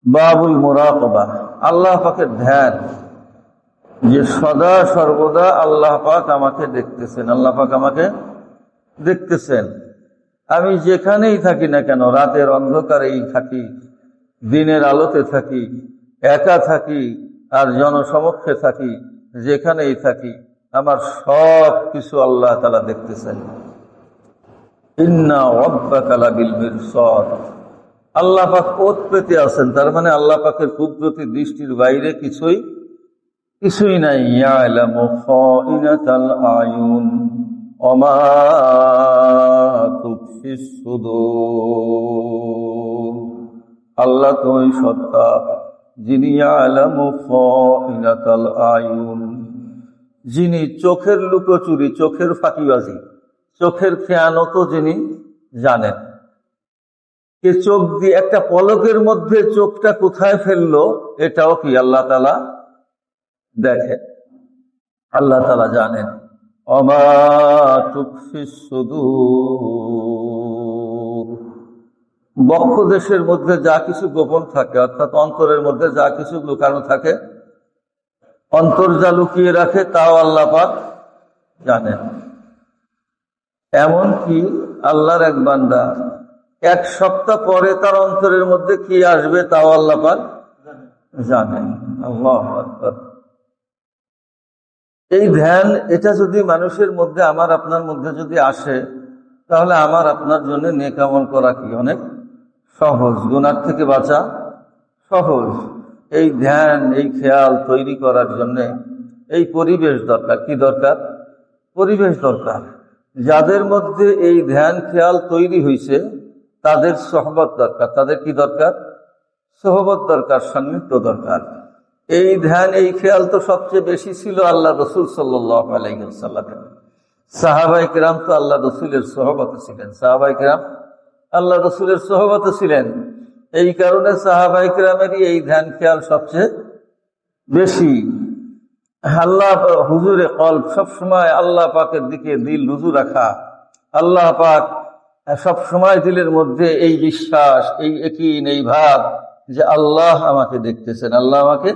বাবুল মুরাকাবা, আল্লাহ পাকের ধ্যান, যে সদা সর্বদা আল্লাহ পাক আমাকে দেখতেছেন। আল্লাহ পাক আমাকে দেখতেছেন, আমি যেখানেই থাকি না কেন, রাতের অন্ধকারেই থাকি, দিনের আলোতে থাকি, একা থাকি আর জনসমক্ষে থাকি, যেখানেই থাকি, আমার সব কিছু আল্লাহ তাআলা দেখতেছেন। ইন্না রাব্বাকা লাবিল মিরসাদ, আল্লাহ পাক ওত পেতে আছেন, তার মানে আল্লাহ পাকের কুদরতি দৃষ্টির বাইরে কিছুই নাই। ইয়ালামু খাইনাতাল আয়ুন ওয়া মা তুখফিস সুদূর, আল্লাহ তো ওই সত্তা যিনি ইয়ালামু খাইনাতাল আয়ুন, যিনি চোখের লুকোচুরি, চোখের ফাঁকিবাজি, চোখের খেয়ানত যিনি জানেন। কে চোখ দিয়ে একটা পলকের মধ্যে চোখটা কোথায় ফেললো এটাও কি আল্লাহ তাআলা দেখেন, আল্লাহ তাআলা জানেন। ওমা তুখফিস সুদূর, বক্ষ দেশের মধ্যে যা কিছু গোপন থাকে, অর্থাৎ অন্তরের মধ্যে যা কিছু লুকানো থাকে, অন্তর যা লুকিয়ে রাখে তাও আল্লাহ পাক জানেন। এমন কি আল্লাহর এক বান্দা এক সপ্তাহ পরে তার অন্তরের মধ্যে কি আসবে তাও আল্লাহ পাক জানেন। আল্লাহু আকবার। এই ধ্যান, এটা যদি মানুষের মধ্যে, আমার আপনার মধ্যে যদি আসে, তাহলে আমার আপনার জন্য নেক আমল করা কি অনেক সহজ, গুনাহ থেকে বাঁচা সহজ। এই ধ্যান, এই খেয়াল তৈরি করার জন্য এই পরিবেশ দরকার। কি দরকার? পরিবেশ দরকার। যাদের মধ্যে এই ধ্যান খেয়াল তৈরি হয়েছে তাদের সোহবত দরকার। তাদের কি দরকার? সোহবত দরকার, সান্নিধ্য দরকার। এই ধ্যান, এই খেয়াল তো সবচেয়ে বেশি ছিল আল্লাহ রসুল সাল্লাল্লাহু আলাইহি ওয়াসাল্লামের। সাহাবায়ে কেরাম তো আল্লাহ রসুলের সোহবতে ছিলেন, সাহাবায়ে কেরাম আল্লাহ রসুলের সোহবতে ছিলেন। এই কারণে সাহাবায়ে কেরামেরই এই ধ্যান খেয়াল সবচেয়ে বেশি। আল্লাহ হুজুরে কলব, সবসময় আল্লাহ পাকের দিকে দিল রুজু রাখা, আল্লাহ পাক সব সময় দিলের মধ্যে এই বিশ্বাস, এই ইয়াকিন, এই ভাব যে আল্লাহ আমাকে দেখতেছেন, আল্লাহ আমাকে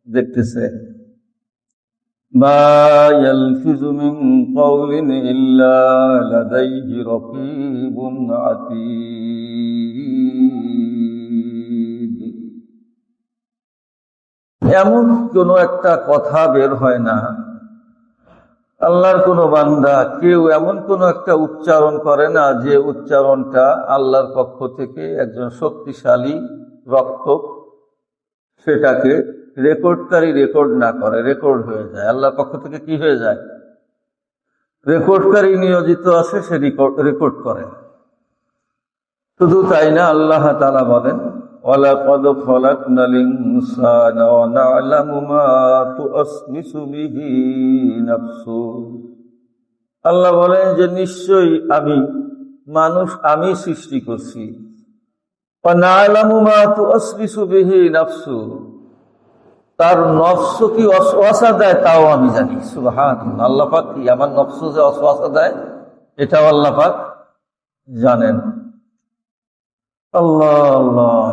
দেখতেছেন। মা ইয়ালফিজু মিন কাওলিন ইল্লা লাদাইহি রাকীবুন আতীদ, এমন কোন একটা কথা বের হয় না, আল্লাহর কোন বান্দা কেউ এমন কোন একটা উচ্চারণ করে না যে উচ্চারণটা আল্লাহর পক্ষ থেকে একজন শক্তিশালী রক্ষক সেটাকে রেকর্ডকারী রেকর্ড না করে, রেকর্ড হয়ে যায়। আল্লাহর পক্ষ থেকে কি হয়ে যায়? রেকর্ডকারী নিয়োজিত আছে, সে রেকর্ড করে। শুধু তাই না, আল্লাহ তাআলা বলেন ওয়ালাকাদ খালাকনাল ইনসানা ওয়া না'লামু মা তুওয়াসমিসু বিহি নাফসু, আল্লাহ বলেন যে নিশ্চয়ই আমি সৃষ্টি করছি। ওয়া না'লামু মা তুওয়াসমিসু বিহি নাফসু, তার নফস কি ওয়াসওয়াসা দেয় তাও আমি জানি। সুবহানাল্লাহ, আল্লাহ পাক কি আমার নফস যে ওয়াসওয়াসা দেয় এটাও আল্লাহ পাক জানেন। আল্লাহ আল্লাহ।